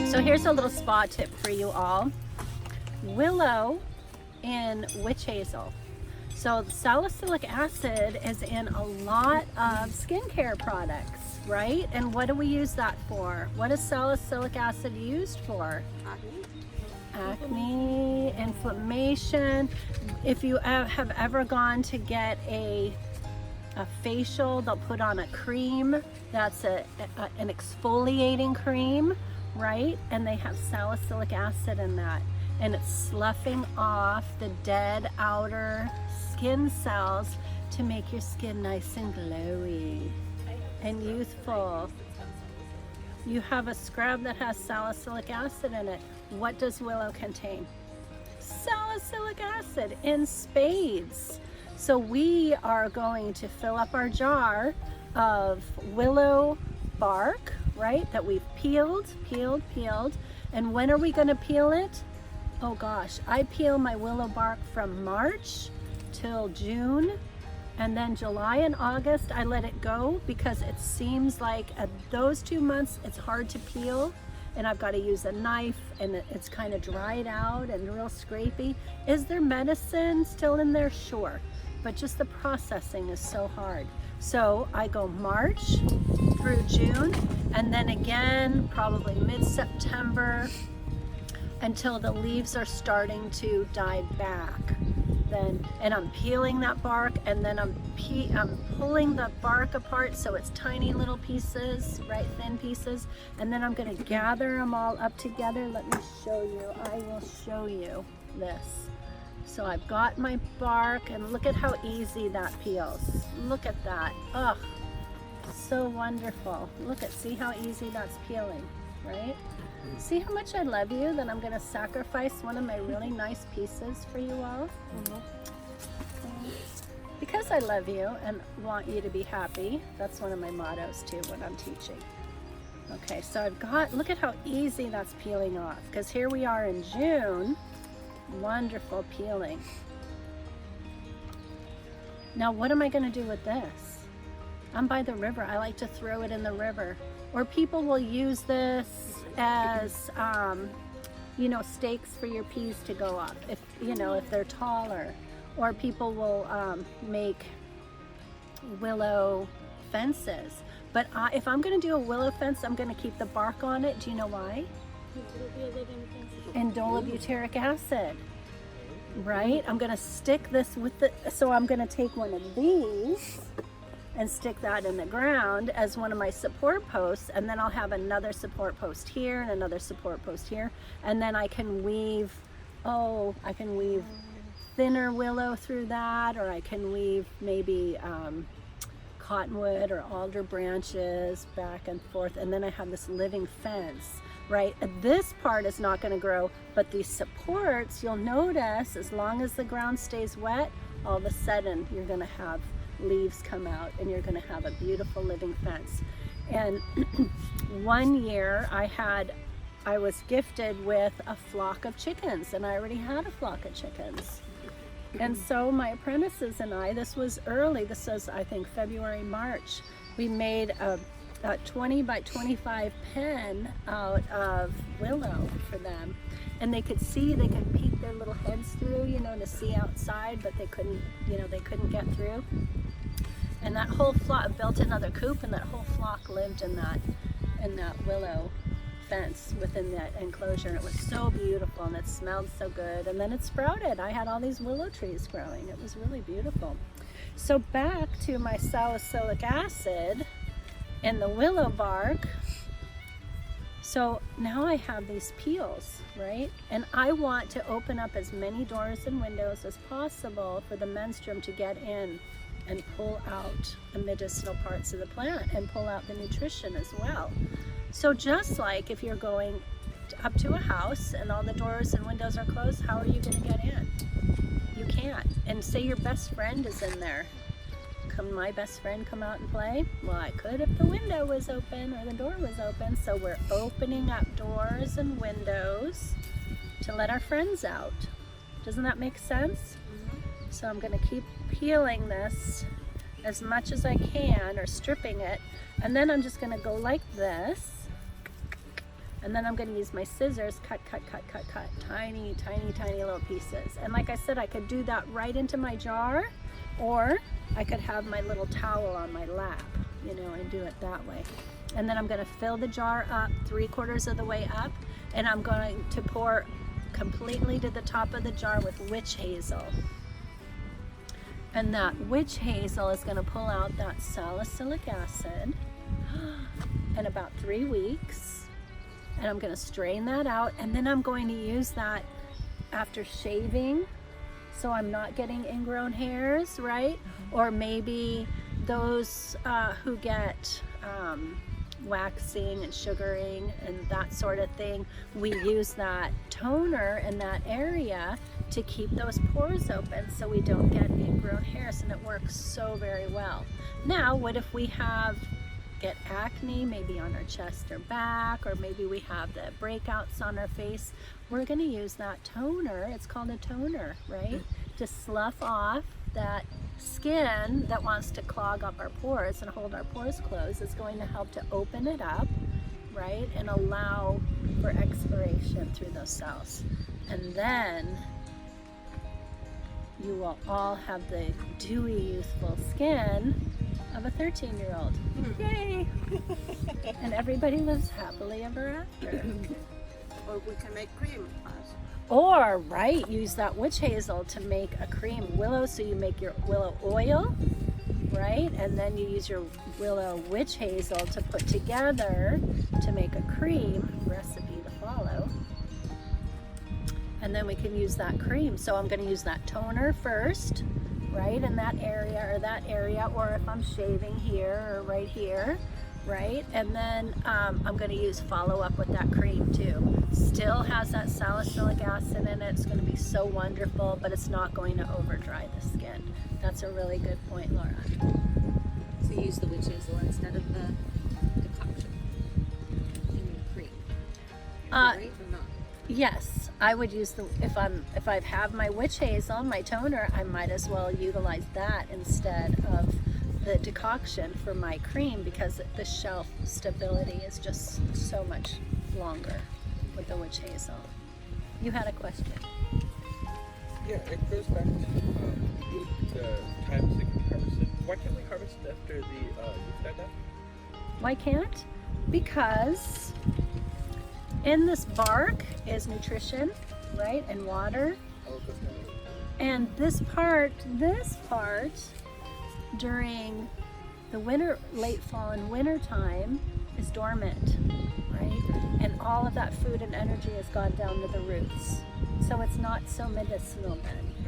So here's a little spa tip for you all. Willow and witch hazel. So salicylic acid is in a lot of skincare products, right? And what do we use that for? What is salicylic acid used for? Acne, inflammation. If you have ever gone to get a facial, they'll put on a cream that's an exfoliating cream, right? And they have salicylic acid in that, and it's sloughing off the dead outer skin cells to make your skin nice and glowy and youthful. You have a scrub that has salicylic acid in it. What does Willow contain? Salicylic acid in spades. So we are going to fill up our jar of willow bark, right, that we've peeled. And when are we going to peel it? Oh gosh, I peel my willow bark from March till June, and then July and August I let it go because it seems like at those 2 months it's hard to peel, and I've got to use a knife, and it's kind of dried out and real scrapey. Is there medicine still in there? Sure, but just the processing is so hard. So I go March through June, and then again probably mid-September until the leaves are starting to die back. And I'm peeling that bark, and then I'm pulling the bark apart so it's tiny little pieces, right, thin pieces, and then I'm going to gather them all up together. Let me show you. I will show you this. So I've got my bark, and look at how easy that peels. Look at that. Oh, so wonderful. See how easy that's peeling, right? See how much I love you, that I'm going to sacrifice one of my really nice pieces for you all? Because I love you and want you to be happy. That's one of my mottos too when I'm teaching. Okay, so I've got, look at how easy that's peeling off, because here we are in June. Wonderful peeling. Now what am I going to do with this? I'm by the river. I like to throw it in the river. Or people will use this as, you know, stakes for your peas to go up, if, you know, if they're taller. Or people will make willow fences. But if I'm going to do a willow fence, I'm going to keep the bark on it. Do you know why? Indole-butyric acid, right? I'm going to stick this with the, so I'm going to take one of these and stick that in the ground as one of my support posts, and then I'll have another support post here and another support post here, and then I can weave, I can weave thinner willow through that, or I can weave maybe cottonwood or alder branches back and forth, and then I have this living fence, right? This part is not going to grow, but these supports, you'll notice, as long as the ground stays wet, all of a sudden you're going to have leaves come out, and you're going to have a beautiful living fence. And one year I was gifted with a flock of chickens, and I already had a flock of chickens. And so my apprentices and I, this was early, this was I think February, March, we made a 20 by 25 pen out of willow for them. And they could see, they could peek their little heads through, you know, to see outside, but they couldn't, you know, they couldn't get through. And that whole flock built another coop, and that whole flock lived in that willow fence within that enclosure. And it was so beautiful, and it smelled so good. And then it sprouted. I had all these willow trees growing. It was really beautiful. So back to my salicylic acid and the willow bark. So now I have these peels, right? And I want to open up as many doors and windows as possible for the menstruum to get in and pull out the medicinal parts of the plant and pull out the nutrition as well. So just like if you're going up to a house and all the doors and windows are closed, how are you going to get in? You can't. And say your best friend is in there. Can my best friend come out and play? Well, I could if the window was open or the door was open. So we're opening up doors and windows to let our friends out. Doesn't that make sense? So I'm going to keep peeling this as much as I can, or stripping it, and then I'm just going to go like this And then I'm going to use my scissors, cut tiny little pieces. And like I said, I could do that right into my jar, or I could have my little towel on my lap, you know, and do it that way. And then I'm going to fill the jar up 3/4 of the way up, and I'm going to pour completely to the top of the jar with witch hazel. And that witch hazel is going to pull out that salicylic acid in about 3 weeks. And I'm going to strain that out, and then I'm going to use that after shaving, so I'm not getting ingrown hairs, right? Or maybe those who get waxing and sugaring and that sort of thing, we use that toner in that area to keep those pores open so we don't get ingrown hairs, and it works so very well. Now, what if we get acne, maybe on our chest or back, or maybe we have the breakouts on our face? We're going to use that toner, it's called a toner, right, to slough off that skin that wants to clog up our pores and hold our pores closed. It's going to help to open it up, right, and allow for expiration through those cells. And then you will all have the dewy, youthful skin of a 13-year-old. Yay! And everybody lives happily ever after. Or we can make cream. Or, right, use that witch hazel to make a cream. Willow, so you make your willow oil, right? And then you use your willow witch hazel to put together to make a cream recipe to follow. And then we can use that cream. So I'm going to use that toner first, right, in that area, or if I'm shaving here or right here, right? And then I'm going to follow up with that cream too. Still has that salicylic acid in it. It's going to be so wonderful, but it's not going to over dry the skin. That's a really good point, Laura. So you use the witch hazel instead of the decoction in your cream, right, or not? Yes, I would use if I have my witch hazel, my toner, I might as well utilize that instead of the decoction for my cream, because the shelf stability is just so much longer with the witch hazel. You had a question. Yeah, it goes back to the times it can be harvested. Why can't we harvest after the leaf died down? Why can't? Because in this bark is nutrition, right, and water. Oh, that's kind of... And this part during the winter, late fall and winter time is dormant, right? And all of that food and energy has gone down to the roots. So it's not so medicinal then.